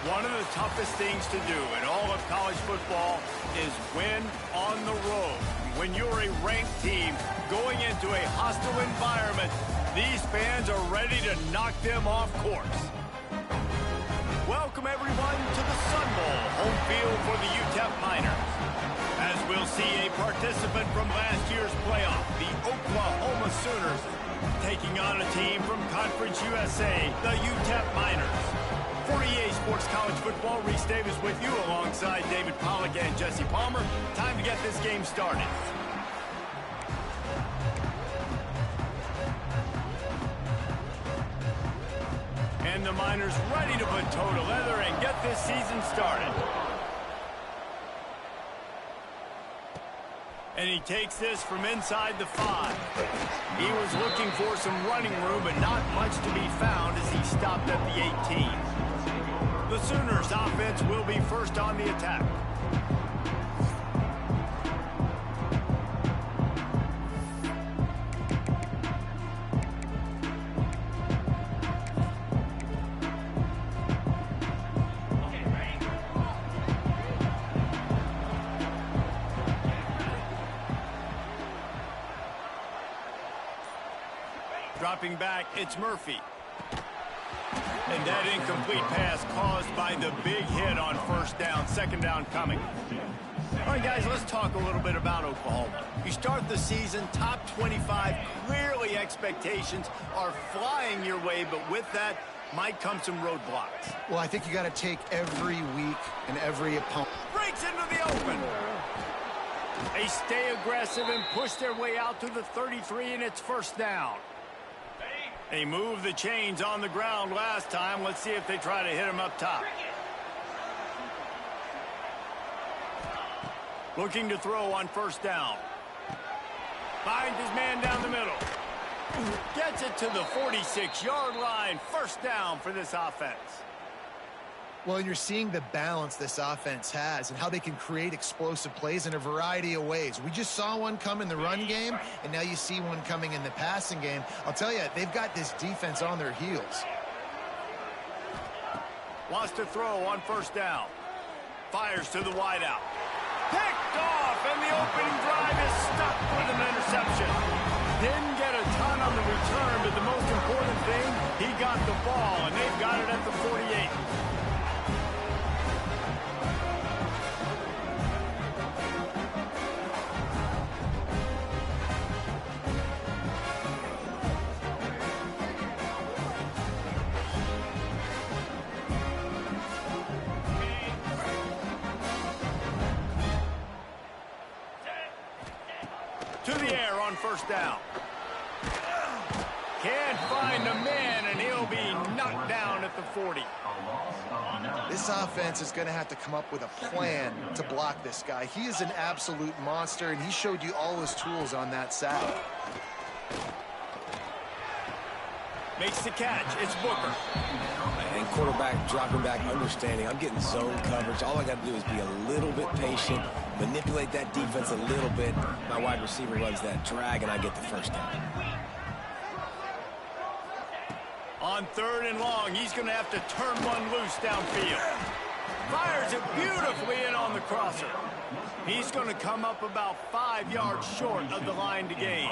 One of the toughest things to do in all of college football is win on the road. When you're a ranked team going into a hostile environment, these fans are ready to knock them off course. Welcome, everyone, to the Sun Bowl, home field for the Utep Miners. As we'll see a participant from last year's playoff, the Oklahoma Sooners, taking on a team from Conference USA, the Utep Miners. For EA Sports College Football, Reese Davis with you alongside David Pollack and Jesse Palmer. Time to get this game started. And the Miners ready to put toe to leather and get this season started. And he takes this from inside the 5. He was looking for some running room, but not much to be found as he stopped at the 18. The Sooners offense will be first on the attack. Dropping back, it's Murphy. And that incomplete pass caused by the big hit on first down, second down coming. All right, guys, let's talk a little bit about Oklahoma. You start the season, top 25, clearly expectations are flying your way, but with that might come some roadblocks. Well, I think you got to take every week and every opponent. Breaks into the open. They stay aggressive and push their way out to the 33, and it's first down. They moved the chains on the ground last time. Let's see if they try to hit him up top. Looking to throw on first down. Finds his man down the middle. Gets it to the 46-yard line. First down for this offense. Well, you're seeing the balance this offense has and how they can create explosive plays in a variety of ways. We just saw one come in the run game, and now you see one coming in the passing game. I'll tell you, they've got this defense on their heels. Wants to throw on first down. Fires to the wideout. Picked off, and the opening drive is stuck with an interception. Didn't get a ton on the return, but the most important thing, he got the ball, and they've got it at the 48. To the air on first down. Can't find a man, and he'll be knocked down at the 40. This offense is going to have to come up with a plan to block this guy. He is an absolute monster, and he showed you all his tools on that side. Makes the catch. It's Booker. And quarterback dropping back, understanding. I'm getting zone coverage. All I got to do is be a little bit patient, manipulate that defense a little bit. My wide receiver runs that drag, and I get the first down. On third and long, he's going to have to turn one loose downfield. Fires it beautifully in on the crosser. He's going to come up about 5 yards short of the line to gain.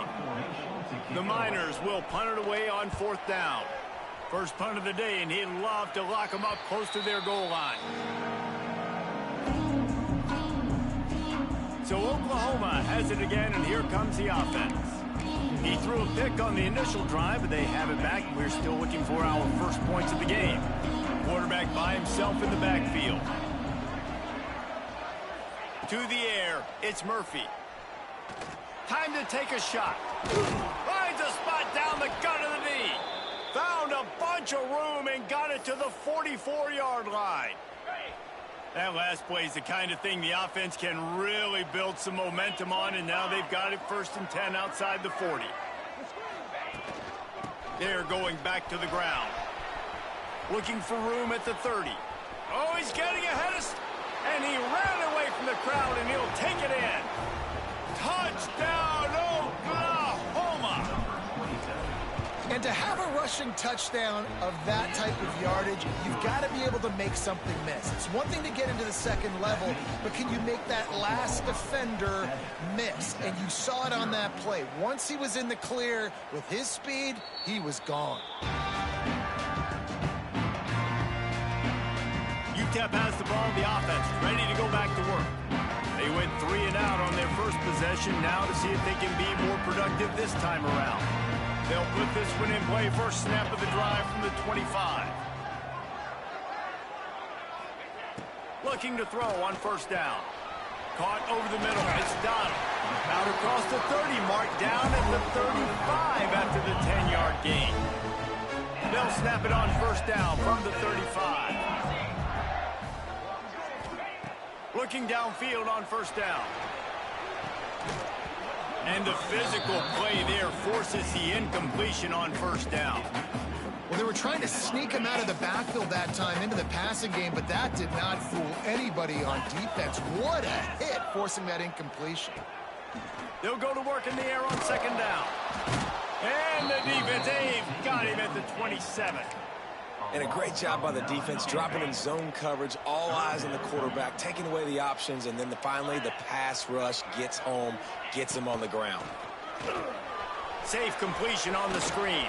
The Miners will punt it away on fourth down. First punt of the day, and he'd love to lock them up close to their goal line. So Oklahoma has it again, and here comes the offense. He threw a pick on the initial drive, but they have it back. We're still looking for our first points of the game. Quarterback by himself in the backfield. To the air, it's Murphy. Time to take a shot. Finds a spot down the gut of the knee. Found a bunch of room and got it to the 44-yard line. That last play is the kind of thing the offense can really build some momentum on, and now they've got it first and 10 outside the 40. They're going back to the ground. Looking for room at the 30. Oh, he's getting ahead of... And he ran away from the crowd, and he'll take it in. Touchdown, Oklahoma! And to have a rushing touchdown of that type of yardage, you've got to be able to make something miss. It's one thing to get into the second level, but can you make that last defender miss? And you saw it on that play. Once he was in the clear with his speed, he was gone. UTEP has the ball in the offense, ready to go back to work. They went 3 and out on their first possession, now to see if they can be more productive this time around. They'll put this one in play, first snap of the drive from the 25. Looking to throw on first down. Caught over the middle, it's Donald. Out across the 30, marked down at the 35 after the 10-yard gain. They'll snap it on first down from the 35. Looking downfield on first down. And the physical play there forces the incompletion on first down. Well, they were trying to sneak him out of the backfield that time into the passing game, but that did not fool anybody on defense. What a hit, forcing that incompletion. They'll go to work in the air on second down. And the defense, they've got him at the 27. And a great job by the defense, dropping in zone coverage, all eyes on the quarterback, taking away the options, and then finally the pass rush gets home, gets him on the ground. Safe completion on the screen.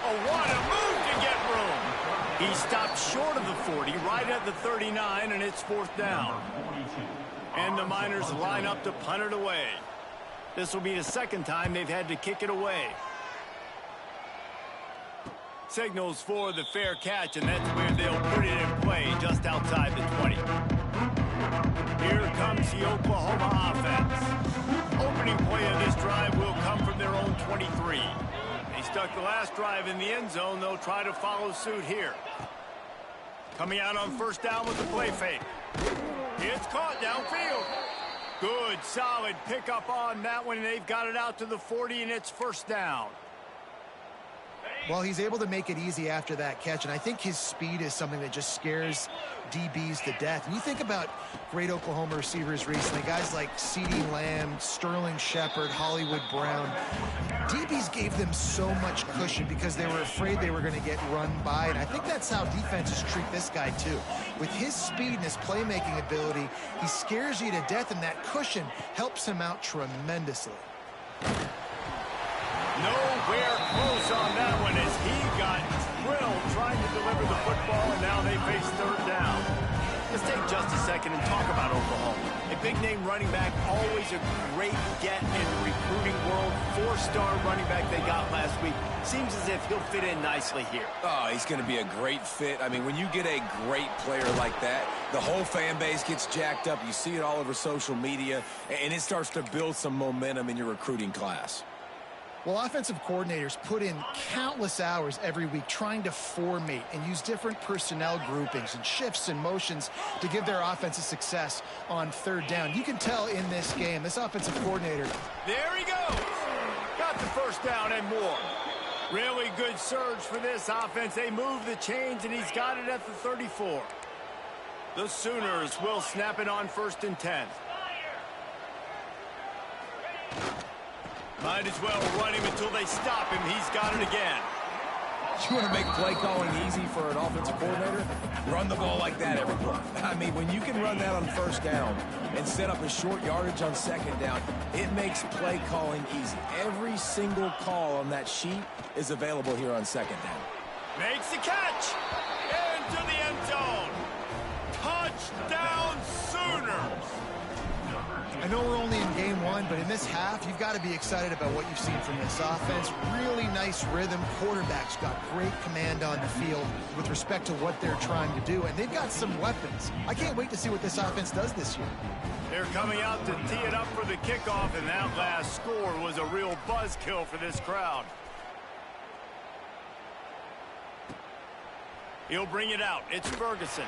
Oh, what a move to get room. He stopped short of the 40, right at the 39, and it's fourth down. And the Miners line up to punt it away. This will be the second time they've had to kick it away. Signals for the fair catch, and that's where they'll put it in play, just outside the 20. Here comes the Oklahoma offense. Opening play of this drive will come from their own 23. They stuck the last drive in the end zone. They'll try to follow suit here. Coming out on first down with the play fake. It's caught downfield. Good, solid pickup on that one, and they've got it out to the 40, and it's first down. Well, he's able to make it easy after that catch, and I think his speed is something that just scares DBs to death. And you think about great Oklahoma receivers recently, guys like CeeDee Lamb, Sterling Shepard, Hollywood Brown. DBs gave them so much cushion because they were afraid they were going to get run by, and I think that's how defenses treat this guy too. With his speed and his playmaking ability, he scares you to death, and that cushion helps him out tremendously. Nowhere close on that one as he got drilled trying to deliver the football, and now they face third down. Let's take just a second and talk about Oklahoma. A big-name running back, always a great get in the recruiting world. 4-star running back they got last week. Seems as if he'll fit in nicely here. Oh, he's going to be a great fit. I mean, when you get a great player like that, the whole fan base gets jacked up. You see it all over social media, and it starts to build some momentum in your recruiting class. Well, offensive coordinators put in countless hours every week trying to formate and use different personnel groupings and shifts and motions to give their offensive success on third down. You can tell in this game, this offensive coordinator. There he goes. Got the first down and more. Really good surge for this offense. They move the chains, and he's got it at the 34. The Sooners will snap it on first and 10. Might as well run him until they stop him. He's got it again. You want to make play calling easy for an offensive coordinator? Run the ball like that every play. I mean, when you can run that on first down and set up a short yardage on second down, it makes play calling easy. Every single call on that sheet is available here on second down. Makes the catch. Into the end zone. Touchdown Sooners. I know we're only in game one, but in this half, you've got to be excited about what you've seen from this offense. Really nice rhythm. Quarterback's got great command on the field with respect to what they're trying to do, and they've got some weapons. I can't wait to see what this offense does this year. They're coming out to tee it up for the kickoff, and that last score was a real buzzkill for this crowd. He'll bring it out. It's Ferguson.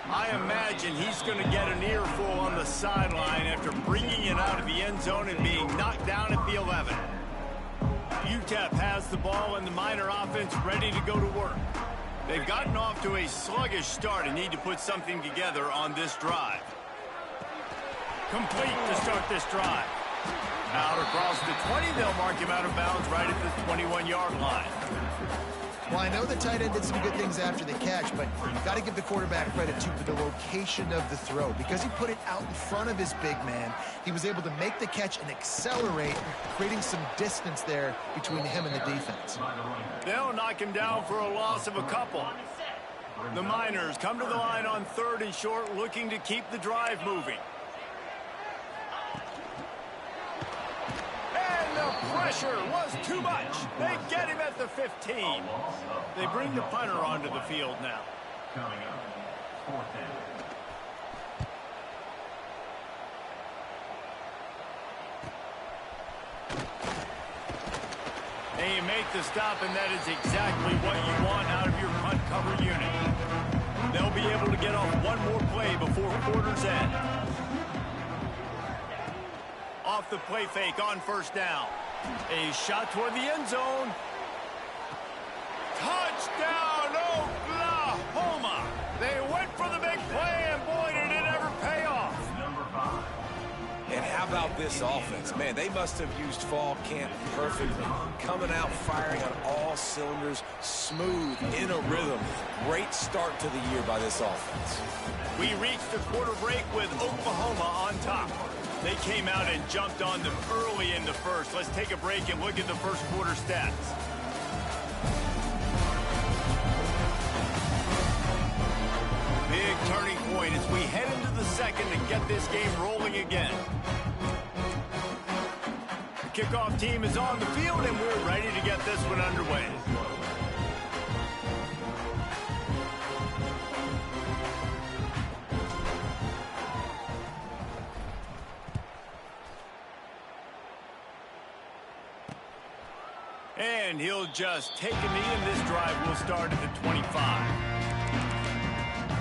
I imagine he's going to get an earful on the sideline after bringing it out of the end zone and being knocked down at the 11. UTEP has the ball and the Miner offense ready to go to work. They've gotten off to a sluggish start and need to put something together on this drive. Complete to start this drive. Out across the 20, they'll mark him out of bounds right at the 21-yard line. Well, I know the tight end did some good things after the catch, but you've got to give the quarterback credit, too, for the location of the throw. Because he put it out in front of his big man, he was able to make the catch and accelerate, creating some distance there between him and the defense. They'll knock him down for a loss of a couple. The Miners come to the line on 3rd and short, looking to keep the drive moving. The pressure was too much. They get him at the 15. They bring the punter onto the field now. They make the stop, and that is exactly what you want out of your punt cover unit. They'll be able to get off one more play before quarter's end. Off the play fake on 1st down. A shot toward the end zone. Touchdown, Oklahoma! They went for the big play, and boy, did it ever pay off. And how about this offense? Man, they must have used fall camp perfectly. Coming out, firing on all cylinders, smooth, in a rhythm. Great start to the year by this offense. We reached the quarter break with Oklahoma on top. They came out and jumped on them early in the first. Let's take a break and look at the first quarter stats. Big turning point as we head into the second and get this game rolling again. The kickoff team is on the field, and we're ready to get this one underway. And he'll just take a knee, and this drive will start at the 25.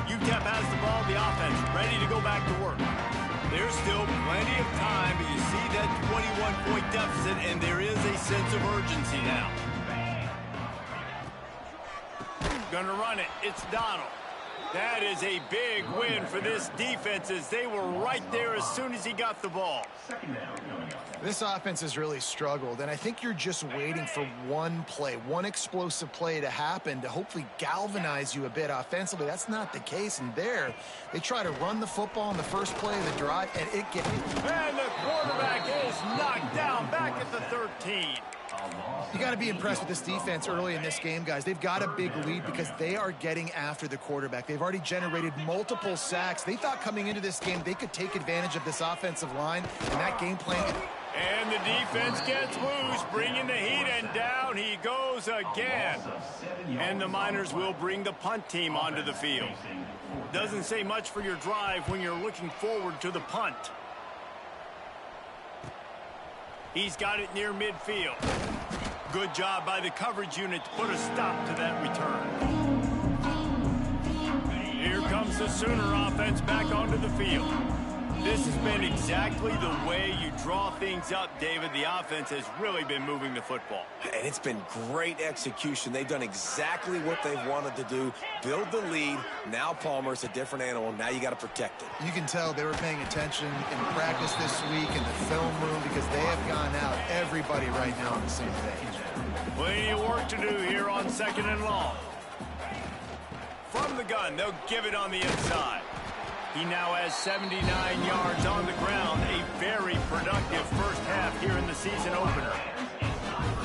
Utep has the ball, the offense ready to go back to work. There's still plenty of time, but you see that 21-point deficit, and there is a sense of urgency now. Gonna run it. It's Donald. That is a big win for this defense, as they were right there as soon as he got the ball. This offense has really struggled, and I think you're just waiting for one play, one explosive play to happen to hopefully galvanize you a bit offensively. That's not the case, and there, they try to run the football in the first play of the drive, and it gets... And the quarterback is knocked down back at the 13. You got to be impressed with this defense early in this game, guys. They've got a big lead because they are getting after the quarterback. They've already generated multiple sacks. They thought coming into this game they could take advantage of this offensive line, and that game plan... And the defense gets loose, bringing the heat, and down he goes again. And the Miners will bring the punt team onto the field. Doesn't say much for your drive when you're looking forward to the punt. He's got it near midfield. Good job by the coverage unit to put a stop to that return. Here comes the Sooner offense back onto the field. This has been exactly the way you draw things up, David. The offense has really been moving the football. And it's been great execution. They've done exactly what they've wanted to do. Build the lead. Now Palmer's a different animal. Now you got to protect it. You can tell they were paying attention in practice this week in the film room because they have gone out, everybody right now on the same page. Plenty of work to do here on 2nd and long. From the gun, they'll give it on the inside. He now has 79 yards on the ground, a very productive first half here in the season opener.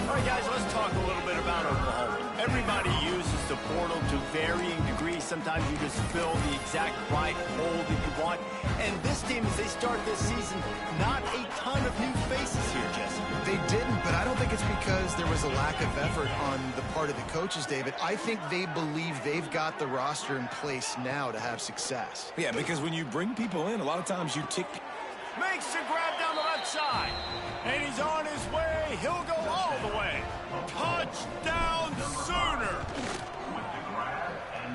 All right, guys, let's talk a little bit about Oklahoma. Everybody uses the portal to varying degrees. Sometimes you just fill the exact right hole that you want. And this team, as they start this season, not a ton of new faces here, Jesse. They didn't, but I don't think it's because there was a lack of effort on the part of the coaches, David. I think they believe they've got the roster in place now to have success. Yeah, because when you bring people in, a lot of times you tick... Makes the grab down the left side. And he's on his way. He'll go all the way. Touchdown, Sooner.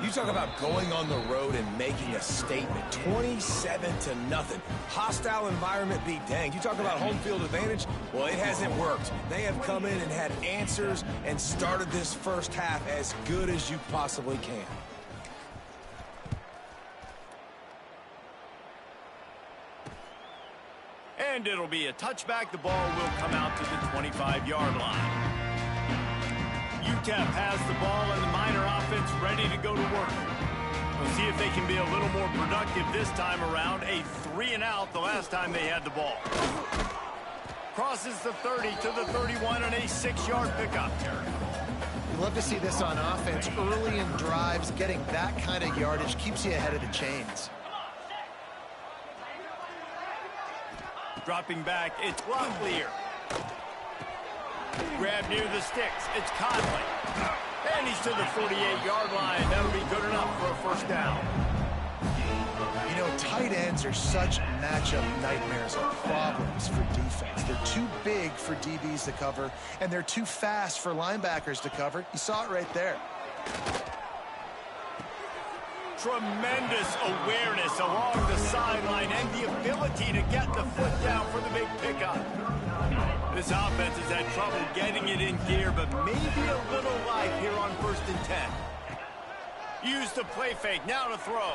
You talk about going on the road and making a statement. 27-0. Hostile environment be danged. You talk about home field advantage. Well, it hasn't worked. They have come in and had answers and started this first half as good as you possibly can. And And it'll be a touchback. The ball will come out to the 25-yard line. UTEP has the ball and the Miner offense ready to go to work. We'll see if they can be a little more productive this time around. A 3-and-out the last time they had the ball. Crosses the 30 to the 31 on a 6-yard pickup. You love to see this on offense. Early in drives, getting that kind of yardage keeps you ahead of the chains. Dropping back, it's Locklear. Grab near the sticks, it's Conley. And he's to the 48-yard line. That'll be good enough for a first down. You know, tight ends are such matchup nightmares or problems for defense. They're too big for DBs to cover, and they're too fast for linebackers to cover. You saw it right there. Tremendous awareness along the sideline and the ability to get the foot down for the big pickup. This offense has had trouble getting it in gear, but maybe a little life here on 1st and 10. Use the play fake, now to throw.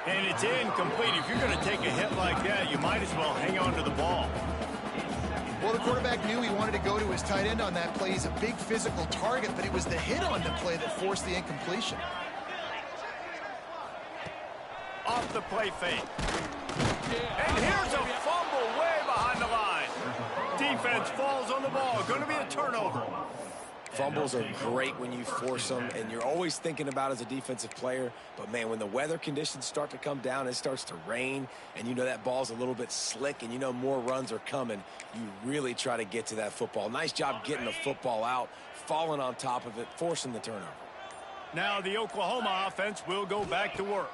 And it's incomplete. If you're going to take a hit like that, you might as well hang on to the ball. Well, the quarterback knew he wanted to go to his tight end on that play. He's a big physical target, but it was the hit on the play that forced the incompletion. Off the play fake. And here's a fumble way behind the line. Defense falls on the ball. Going to be a turnover. Fumbles are great when you force them, and you're always thinking about as a defensive player. But, man, when the weather conditions start to come down, it starts to rain, and you know that ball's a little bit slick, and you know more runs are coming, you really try to get to that football. Nice job getting the football out, falling on top of it, forcing the turnover. Now the Oklahoma offense will go back to work.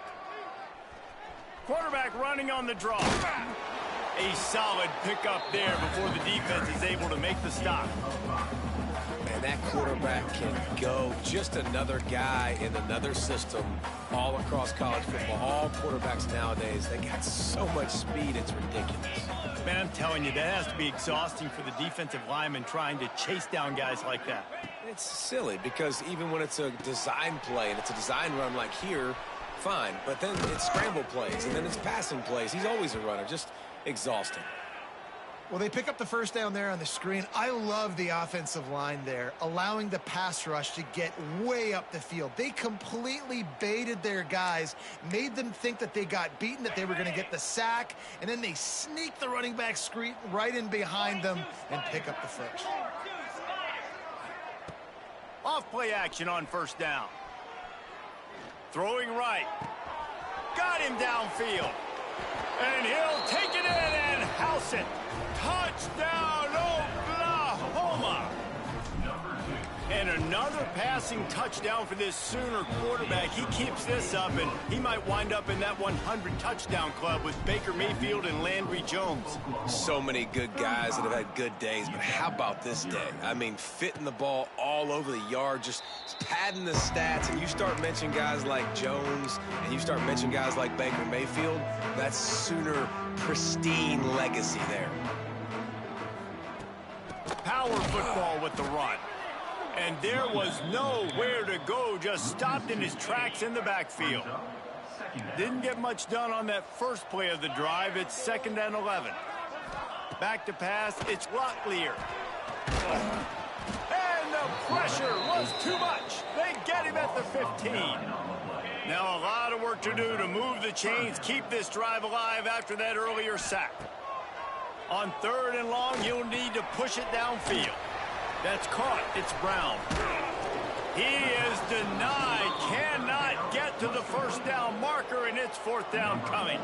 Quarterback running on the draw. A solid pickup there before the defense is able to make the stop. And that quarterback can go. Just another guy in another system all across college football. All quarterbacks nowadays, they got so much speed, it's ridiculous. Man, I'm telling you, that has to be exhausting for the defensive lineman trying to chase down guys like that. It's silly because even when it's a design play and it's a design run like here, fine. But then it's scramble plays and then it's passing plays. He's always a runner. Just exhausting. Well, they pick up the first down there on the screen. I love the offensive line there, allowing the pass rush to get way up the field. They completely baited their guys, made them think that they got beaten, that they were going to get the sack, and then they sneak the running back screen right in behind them and pick up the first. Off play action on first down. Throwing right. Got him downfield. And he'll take it in and house it. Touchdown, Oklahoma! And another passing touchdown for this Sooner quarterback. He keeps this up, and he might wind up in that 100 touchdown club with Baker Mayfield and Landry Jones. So many good guys that have had good days, but how about this day? I mean, fitting the ball all over the yard, just padding the stats, and you start mentioning guys like Jones, and you start mentioning guys like Baker Mayfield, that's Sooner pristine legacy there. Power football with the run. And there was nowhere to go, just stopped in his tracks in the backfield. Didn't get much done on that first play of the drive. It's 2nd and 11. Back to pass, it's Locklear. And the pressure was too much. They get him at the 15. Now a lot of work to do to move the chains, keep this drive alive after that earlier sack. On 3rd and long, you'll need to push it downfield. That's caught. It's Brown. He is denied. Cannot get to the first down marker, and it's 4th down coming.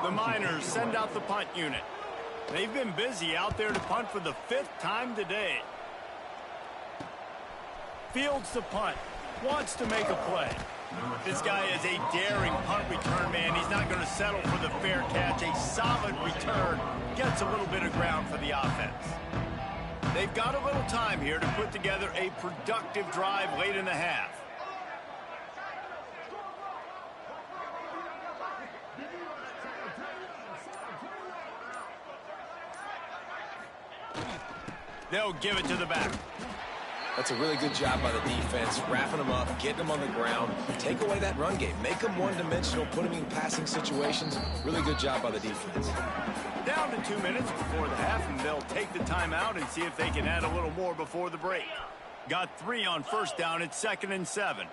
The Miners send out the punt unit. They've been busy out there to punt for the 5th time today. Fields the punt. Wants to make a play. This guy is a daring punt return man. He's not going to settle for the fair catch. A solid return. Gets a little bit of ground for the offense. They've got a little time here to put together a productive drive late in the half. They'll give it to the back. That's a really good job by the defense, wrapping them up, getting them on the ground, take away that run game, make them one-dimensional, put them in passing situations. Really good job by the defense. Down to 2 minutes before the half, and they'll take the timeout and see if they can add a little more before the break. Got 3 on first down. It's 2nd and 7.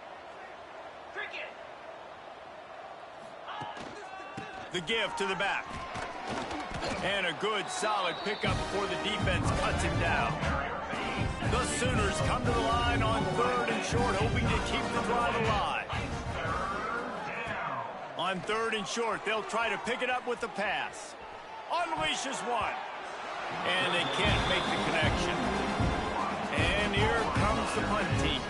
The give to the back. And a good, solid pickup before the defense cuts him down. The Sooners come to the line on 3rd and short, hoping to keep the drive alive. On 3rd and short, they'll try to pick it up with the pass. Unleashes one. And they can't make the connection. And here comes the punt team.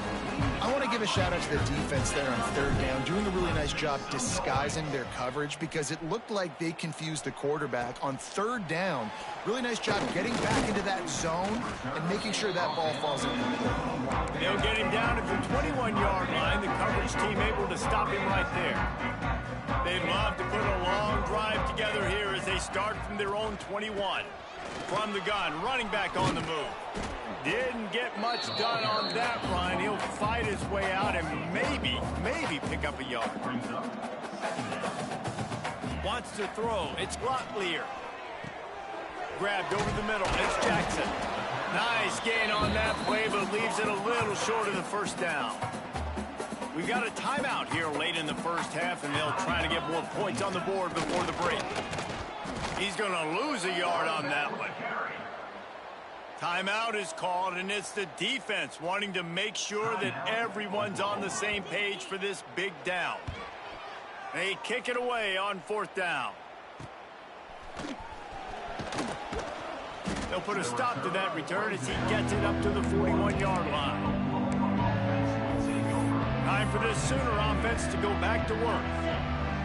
I want to give a shout out to the defense there on 3rd down, doing a really nice job disguising their coverage because it looked like they confused the quarterback on 3rd down. Really nice job getting back into that zone and making sure that ball falls in. They'll get him down at the 21-yard line. The coverage team able to stop him right there. They'd love to put a long drive together here as they start from their own 21. From the gun, running back on the move. Didn't get much done on that run. He'll fight his way out and maybe pick up a yard. Wants to throw. It's Glocklear. Grabbed over the middle. It's Jackson. Nice gain on that play, but leaves it a little short of the first down. We've got a timeout here late in the first half, and they'll try to get more points on the board before the break. He's going to lose a yard on that one. Timeout is called, and it's the defense wanting to make sure that everyone's on the same page for this big down. They kick it away on 4th down. They'll put a stop to that return as he gets it up to the 41-yard line. Time for this Sooner offense to go back to work.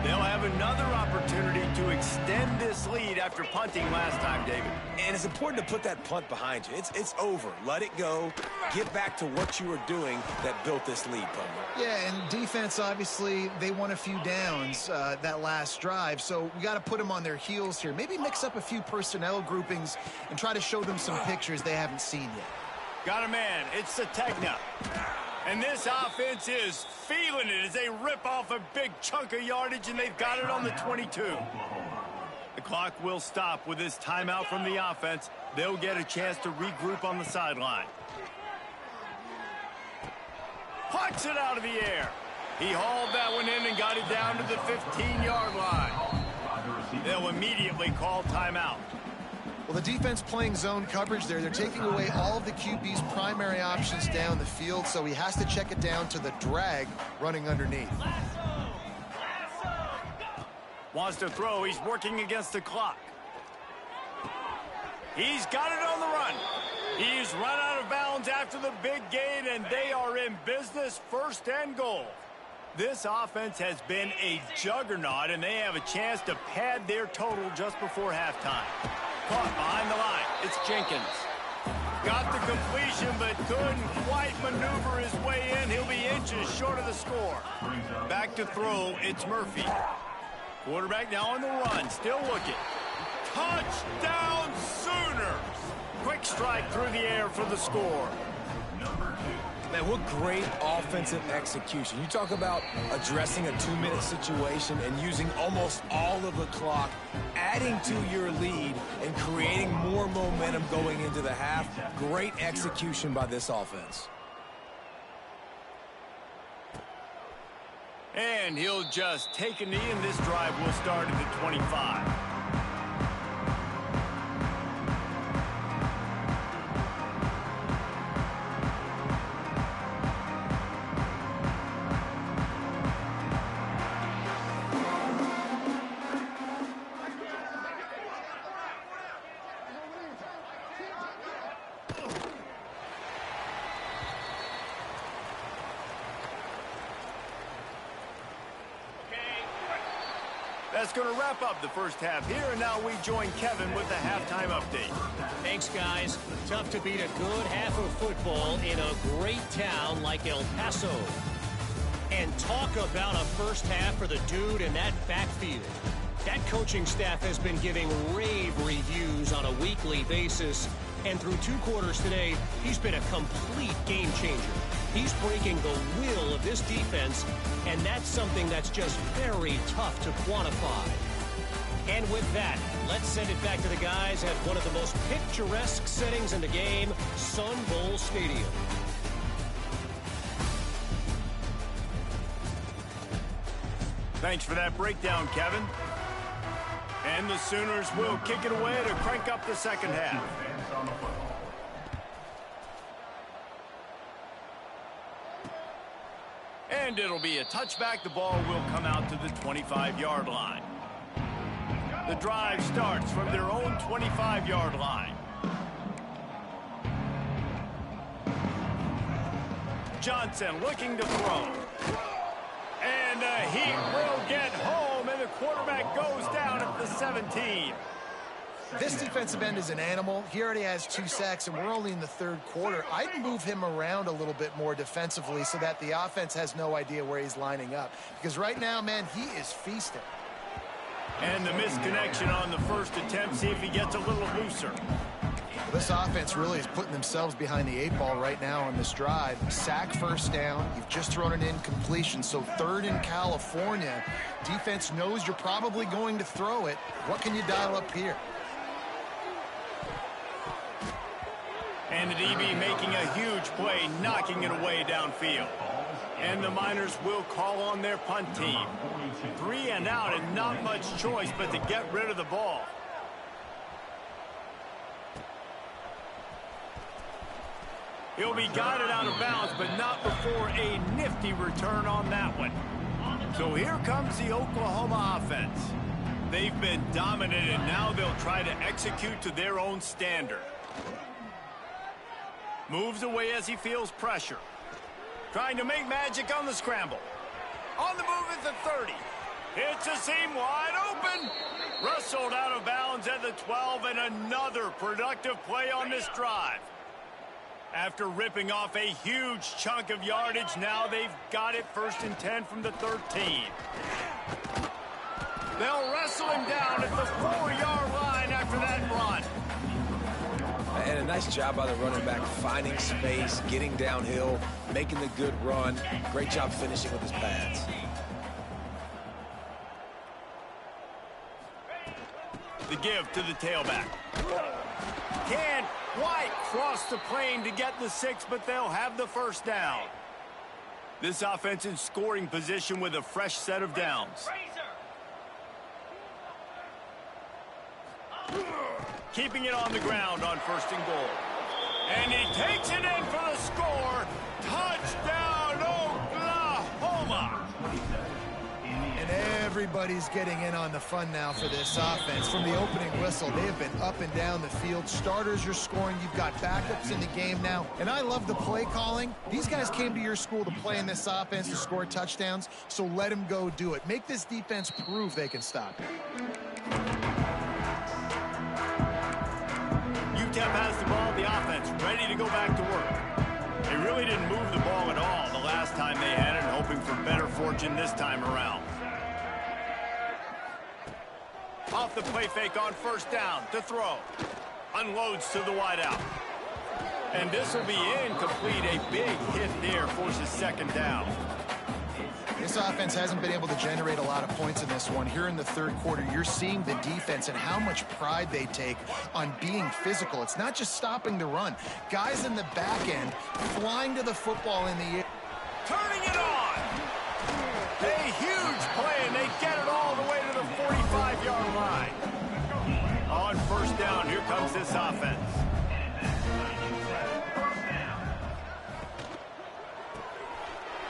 They'll have another opportunity to extend this lead after punting last time, David. And it's important to put that punt behind you. It's over. Let it go. Get back to what you were doing that built this lead, Pummer. Yeah, and defense, obviously, they won a few downs that last drive, so we got to put them on their heels here. Maybe mix up a few personnel groupings and try to show them some pictures they haven't seen yet. Got a man. It's Sategna. And this offense is feeling it as they rip off a big chunk of yardage, and they've got it on the 22. The clock will stop with this timeout from the offense. They'll get a chance to regroup on the sideline. Pucks it out of the air. He hauled that one in and got it down to the 15-yard line. They'll immediately call timeout. Well, the defense playing zone coverage there. They're taking away all of the QB's primary options down the field, so he has to check it down to the drag running underneath. Wants to throw. He's working against the clock. He's got it on the run. He's run out of bounds after the big gain, and they are in business, 1st and goal. This offense has been a juggernaut, and they have a chance to pad their total just before halftime. Caught behind the line. It's Jenkins. Got the completion, but couldn't quite maneuver his way in. He'll be inches short of the score. Back to throw. It's Murphy. Quarterback now on the run. Still looking. Touchdown Sooners! Quick strike through the air for the score. Man, what great offensive execution. You talk about addressing a 2-minute situation and using almost all of the clock, adding to your lead and creating more momentum going into the half. Great execution by this offense. And he'll just take a knee, and this drive will start at the 25. That's going to wrap up the first half here, and now we join Kevin with the halftime update. Thanks, guys. Tough to beat a good half of football in a great town like El Paso. And talk about a first half for the dude in that backfield. That coaching staff has been giving rave reviews on a weekly basis. And through 2 quarters today, he's been a complete game changer. He's breaking the will of this defense, and that's something that's just very tough to quantify. And with that, let's send it back to the guys at one of the most picturesque settings in the game, Sun Bowl Stadium. Thanks for that breakdown, Kevin. And the Sooners will kick it away to crank up the second half. And it'll be a touchback. The ball will come out to the 25-yard line. The drive starts from their own 25-yard line. Johnson looking to throw. And he will get home, and the quarterback goes down at the 17. This defensive end is an animal. He already has 2 sacks, and we're only in the 3rd quarter. I'd move him around a little bit more defensively so that the offense has no idea where he's lining up. Because right now, man, he is feasting. And the misconnection on the first attempt. See if he gets a little looser. This offense really is putting themselves behind the 8 ball right now on this drive. Sack, first down. You've just thrown an incompletion, so 3rd in California. Defense knows you're probably going to throw it. What can you dial up here? And the DB making a huge play, knocking it away downfield. And the Miners will call on their punt team. 3 and out, and not much choice but to get rid of the ball. He'll be guided out of bounds, but not before a nifty return on that one. So here comes the Oklahoma offense. They've been dominant, and now they'll try to execute to their own standard. Moves away as he feels pressure. Trying to make magic on the scramble. On the move at the 30. It's a seam wide open. Wrestled out of bounds at the 12, and another productive play on this drive. After ripping off a huge chunk of yardage, now they've got it 1st and 10 from the 13. They'll wrestle him down at the 4-yard line after that run. And a nice job by the running back, finding space, getting downhill, making the good run. Great job finishing with his pads. The give to the tailback. Can't quite cross the plane to get the 6, but they'll have the first down. This offense in scoring position with a fresh set of downs. Keeping it on the ground on 1st and goal. And he takes it in for the score. Touchdown, Oklahoma! And everybody's getting in on the fun now for this offense. From the opening whistle, they have been up and down the field. Starters are scoring. You've got backups in the game now. And I love the play calling. These guys came to your school to play in this offense to score touchdowns, so let them go do it. Make this defense prove they can stop it. Utep has the ball, the offense ready to go back to work. They really didn't move the ball at all the last time they had it, hoping for better fortune this time around. Off the play fake on 1st down to throw. Unloads to the wideout. And this will be incomplete. A big hit there forces 2nd down. This offense hasn't been able to generate a lot of points in this one. Here in the 3rd quarter, you're seeing the defense and how much pride they take on being physical. It's not just stopping the run. Guys in the back end flying to the football in the air. Turning it on. A huge play, and they get it all the way to the 45-yard line. On 1st down, here comes this offense.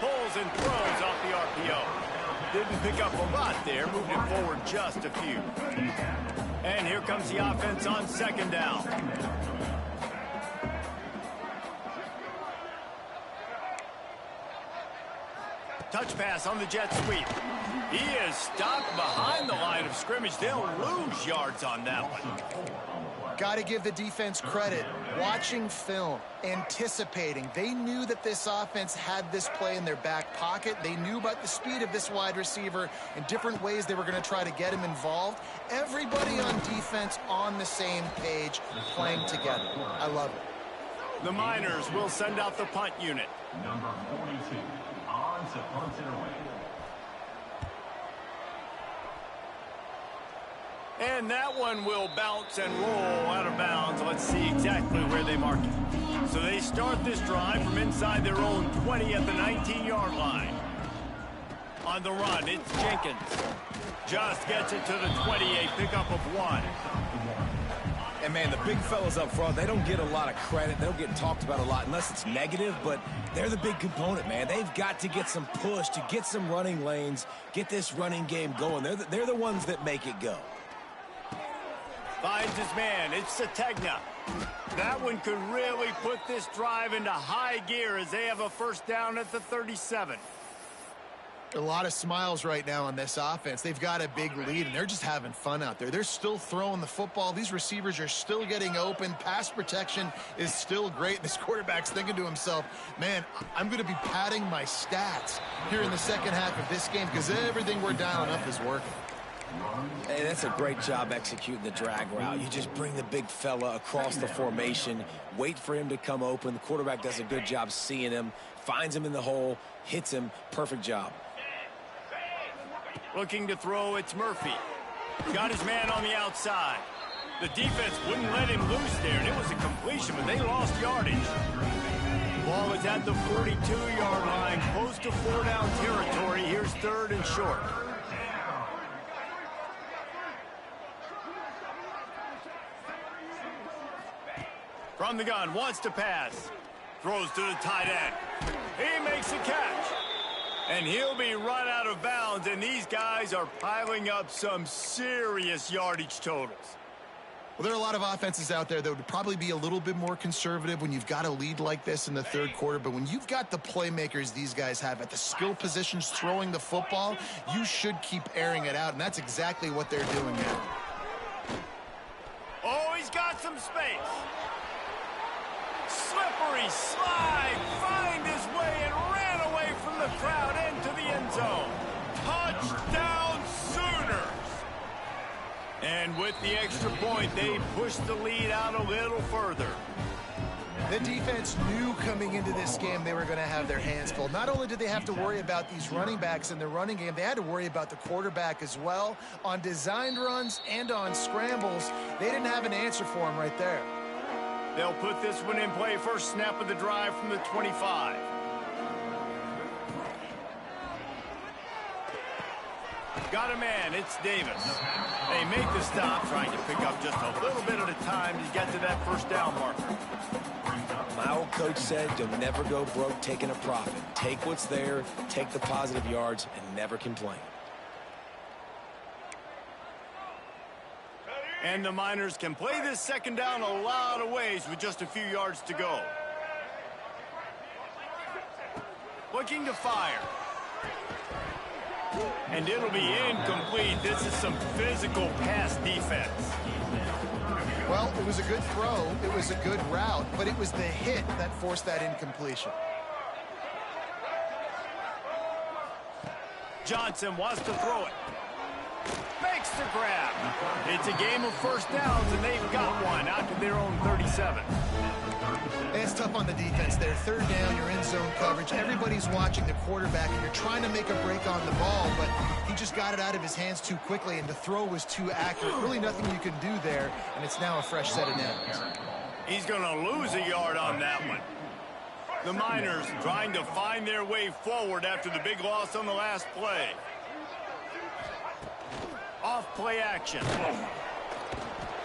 Pulls and throws off the RPO. Didn't pick up a lot there, moved it forward just a few. And here comes the offense on 2nd down. Touch pass on the jet sweep. He is stopped behind the line of scrimmage. They'll lose yards on that one. Got to give the defense credit. Watching film, anticipating. They knew that this offense had this play in their back pocket. They knew about the speed of this wide receiver and different ways they were going to try to get him involved. Everybody on defense on the same page, playing together. I love it. The Miners will send out the punt unit. Number 42, on to punt it away. And that one will bounce and roll out of bounds. Let's see exactly where they mark it. So they start this drive from inside their own 20 at the 19-yard line. On the run, it's Jenkins. Just gets it to the 28, pickup of 1. And, man, the big fellas up front, they don't get a lot of credit. They don't get talked about a lot unless it's negative, but they're the big component, man. They've got to get some push, to get some running lanes, get this running game going. They're the ones that make it go. Finds his man. It's Sategna. That one could really put this drive into high gear as they have a first down at the 37. A lot of smiles right now on this offense. They've got a big lead, and they're just having fun out there. They're still throwing the football. These receivers are still getting open. Pass protection is still great. This quarterback's thinking to himself, man, I'm going to be padding my stats here in the second half of this game because everything we're dialing up is working. Hey, that's a great job executing the drag route. You just bring the big fella across the formation, wait for him to come open. The quarterback does a good job seeing him, finds him in the hole, hits him. Perfect job. Looking to throw, it's Murphy. Got his man on the outside. The defense wouldn't let him loose there, and it was a completion, but they lost yardage. Ball is at the 42-yard line, close to 4-down territory. Here's 3rd and short. From the gun, wants to pass. Throws to the tight end. He makes a catch. And he'll be run out of bounds, and these guys are piling up some serious yardage totals. Well, there are a lot of offenses out there that would probably be a little bit more conservative when you've got a lead like this in the third quarter. But when you've got the playmakers these guys have at the skill positions throwing the football, you should keep airing it out, and that's exactly what they're doing now. Oh, he's got some space. Slippery slide, find his way and ran away from the crowd into the end zone. Touchdown Sooners! And with the extra point, they pushed the lead out a little further. The defense knew coming into this game they were going to have their hands full. Not only did they have to worry about these running backs in the running game, they had to worry about the quarterback as well. On designed runs and on scrambles, they didn't have an answer for him right there. They'll put this one in play. First snap of the drive from the 25. Got a man. It's Davis. They make the stop, trying to pick up just a little bit at a time to get to that first down marker. My old coach said you'll never go broke taking a profit. Take what's there, take the positive yards, and never complain. And the Miners can play this second down a lot of ways with just a few yards to go. Looking to fire. And it'll be incomplete. This is some physical pass defense. Well, it was a good throw. It was a good route, but it was the hit that forced that incompletion. Johnson wants to throw it. Makes the grab. It's a game of first downs, and they've got one out to their own 37. It's tough on the defense there. Third down, you're in zone coverage. Everybody's watching the quarterback, and you're trying to make a break on the ball, but he just got it out of his hands too quickly, and the throw was too accurate. Really nothing you can do there, and it's now a fresh set of downs. He's going to lose a yard on that one. The Miners trying to find their way forward after the big loss on the last play. Off play action.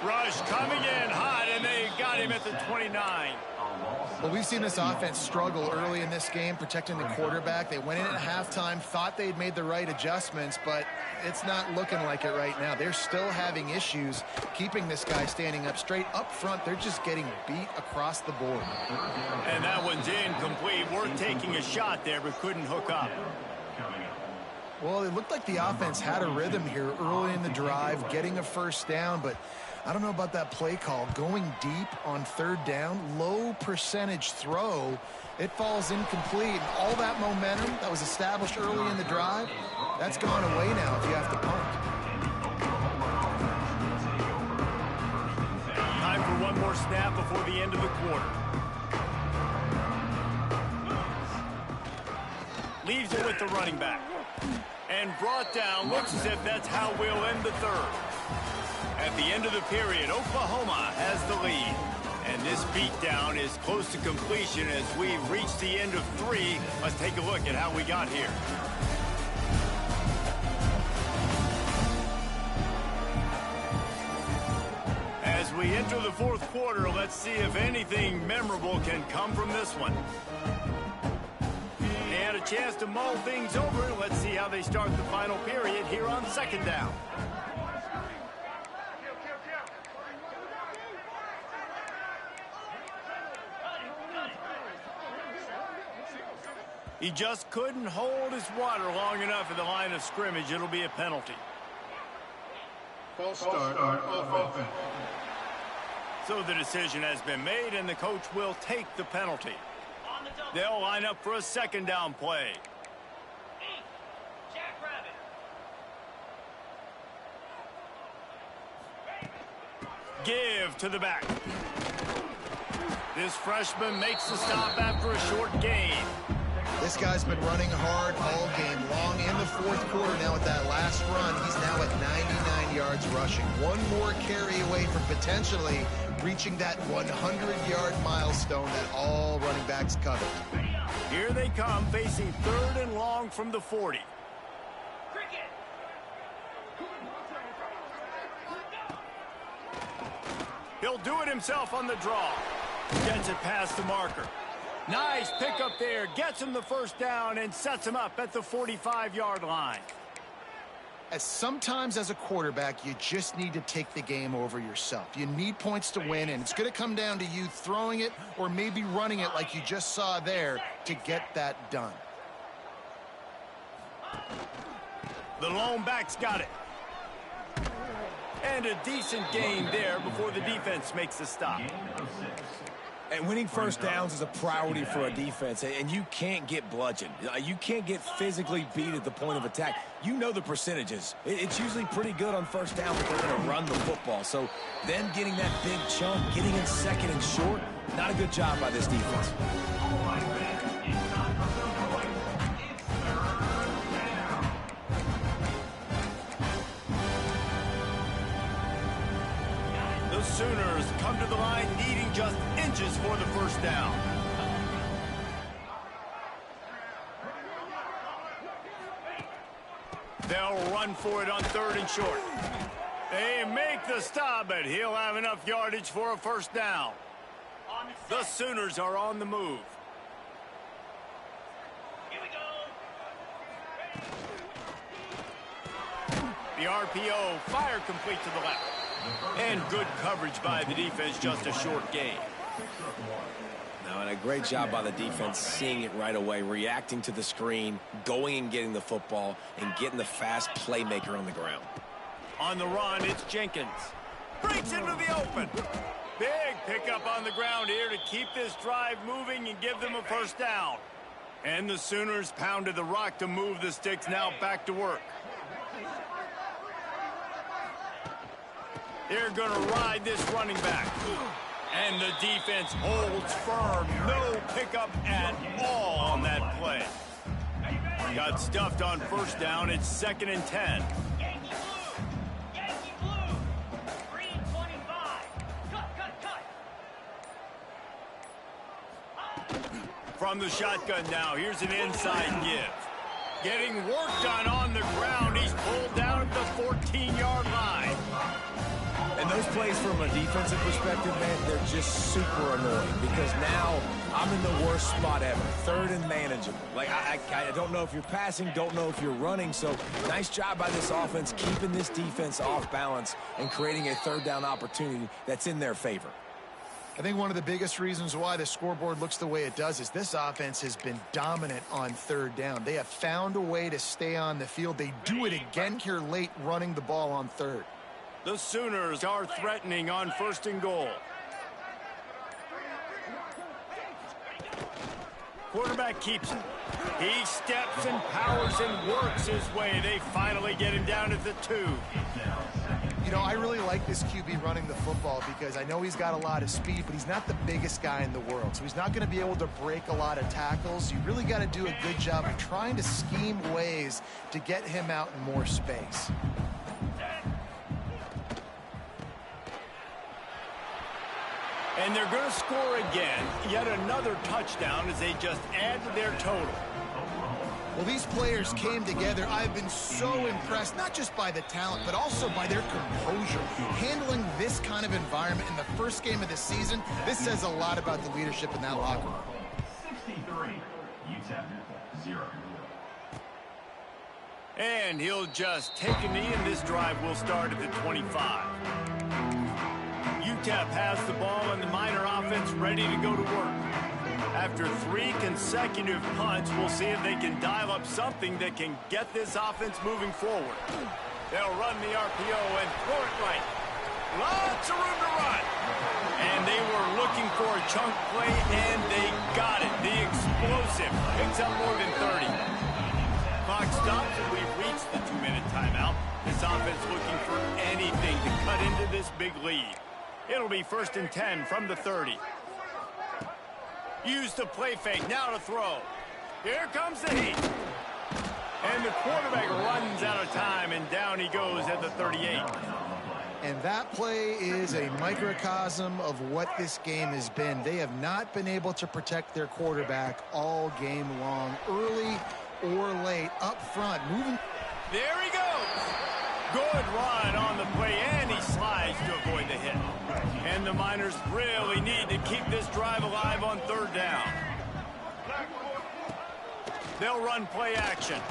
Rush coming in hot, and they got him at the 29. Well, we've seen this offense struggle early in this game, protecting the quarterback. They went in at halftime, thought they'd made the right adjustments, but it's not looking like it right now. They're still having issues keeping this guy standing up straight. Up front, they're just getting beat across the board. And that one's incomplete. Worth taking a shot there, but couldn't hook up. Well, it looked like the offense had a rhythm here early in the drive, getting a first down, but I don't know about that play call. Going deep on third down, low percentage throw, it falls incomplete. And all that momentum that was established early in the drive, that's gone away now if you have to punt. Time for one more snap before the end of the quarter. Leaves it with the running back. And brought down. Looks as if that's how we'll end the third. At the end of the period, Oklahoma has the lead. And this beatdown is close to completion as we reach the end of 3. Let's take a look at how we got here. As we enter the fourth quarter, let's see if anything memorable can come from this one. And a chance to mull things over. Let's see how they start the final period here on second down. He just couldn't hold his water long enough at the line of scrimmage. It'll be a penalty. False start off offense. So the decision has been made, and the coach will take the penalty. They'll line up for a second down play. Give to the back. This freshman makes the stop after a short gain. This guy's been running hard all game long in the fourth quarter. Now with that last run, he's now at 99 yards rushing. One more carry away from potentially reaching that 100-yard milestone that all running backs covet. Here they come, facing third and long from the 40. He'll do it himself on the draw. Gets it past the marker. Nice pickup there. Gets him the first down and sets him up at the 45-yard line. As sometimes as a quarterback, you just need to take the game over yourself. You need points to win, and it's going to come down to you throwing it or maybe running it like you just saw there to get that done. The lone back's got it. And a decent gain there before the defense makes the stop. And winning first downs is a priority for a defense, and you can't get bludgeoned. You can't get physically beat at the point of attack. You know the percentages. It's usually pretty good on first down, but they're going to run the football. So them getting that big chunk, getting in second and short, not a good job by this defense. The Sooners come to the line needing just inches for the first down. They'll run for it on third and short. They make the stop, but he'll have enough yardage for a first down. The Sooners are on the move. Here we go. The RPO, fire complete to the left. And good coverage by the defense, just a short gain. Now, and a great job by the defense seeing it right away, reacting to the screen, going and getting the football, and getting the fast playmaker on the ground. On the run, it's Jenkins. Breaks into the open. Big pickup on the ground here to keep this drive moving and give them a first down. And the Sooners pounded the rock to move the sticks, now back to work. They're going to ride this running back. And the defense holds firm. No pickup at all on that play. Got stuffed on first down. It's 2nd and 10. Yankee blue. Yankee blue. Green 25. Cut. From the shotgun now, here's an inside give. Getting work done on the ground. He's pulled down at the 14-yard line. And those plays from a defensive perspective, man, they're just super annoying because now I'm in the worst spot ever, third and manageable. Like, I don't know if you're passing, don't know if you're running, so nice job by this offense keeping this defense off balance and creating a third down opportunity that's in their favor. I think one of the biggest reasons why the scoreboard looks the way it does is this offense has been dominant on third down. They have found a way to stay on the field. They do it again here late running the ball on third. The Sooners are threatening on 1st and goal. Quarterback keeps it. He steps and powers and works his way. They finally get him down at the 2. You know, I really like this QB running the football because I know he's got a lot of speed, but he's not the biggest guy in the world. So he's not going to be able to break a lot of tackles. You really got to do a good job of trying to scheme ways to get him out in more space. And they're going to score again. Yet another touchdown as they just add to their total. Well, these players came together. I've been so impressed, not just by the talent, but also by their composure. Handling this kind of environment in the first game of the season, this says a lot about the leadership in that locker room. 63, Utep 0. And he'll just take a knee, and this drive will start at the 25. UTEP has the ball, and the Miner offense ready to go to work. After 3 consecutive punts, we'll see if they can dial up something that can get this offense moving forward. They'll run the RPO and throw it right. Lots of room to run. And they were looking for a chunk play, and they got it. The explosive picks up more than 30. Clock stops, and we've reached the 2-minute timeout. This offense looking for anything to cut into this big lead. It'll be 1st and 10 from the 30. Use the play fake, now to throw. Here comes the heat. And the quarterback runs out of time, and down he goes at the 38. And that play is a microcosm of what this game has been. They have not been able to protect their quarterback all game long, early or late, up front, moving. There he goes. Good run on the play, and he slides to avoid the hit. And the Miners really need to keep this drive alive on 3rd down. They'll run play action.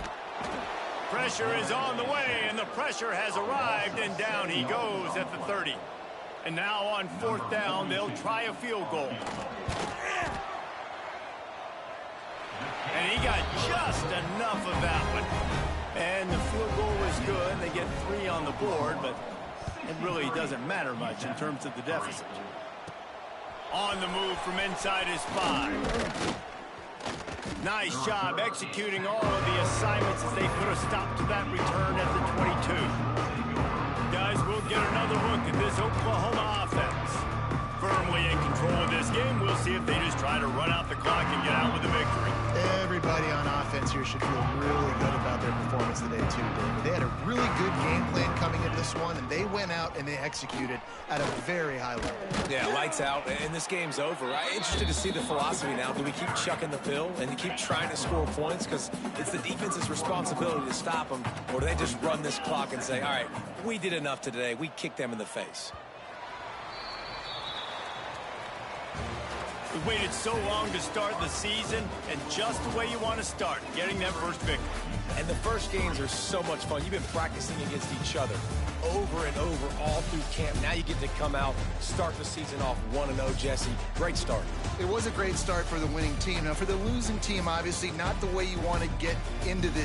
Pressure is on the way, and the pressure has arrived, and down he goes at the 30. And now on 4th down, they'll try a field goal. And he got just enough of that one. And the field goal is good. They get 3 on the board, but it really doesn't matter much in terms of the deficit. On the move from inside his 5. Nice job executing all of the assignments as they put a stop to that return at the 22. Guys, we'll get another look at this Oklahoma offense. Firmly in control of this game, we'll see if they just try to run out the clock and get out with a victory. Everybody on offense here should feel really good about their performance today, too, David. They had a really good game plan coming into this one, and they went out and they executed at a very high level. Yeah, lights out, and this game's over. I'm interested to see the philosophy now. Do we keep chucking the pill and keep trying to score points because it's the defense's responsibility to stop them, or do they just run this clock and say, all right, we did enough today. We kicked them in the face. We waited so long to start the season, and just the way you want to start, getting that first victory. And the first games are so much fun. You've been practicing against each other over and over all through camp. Now you get to come out, start the season off 1-0, Jesse. Great start. It was a great start for the winning team. Now, for the losing team, obviously not the way you want to get into this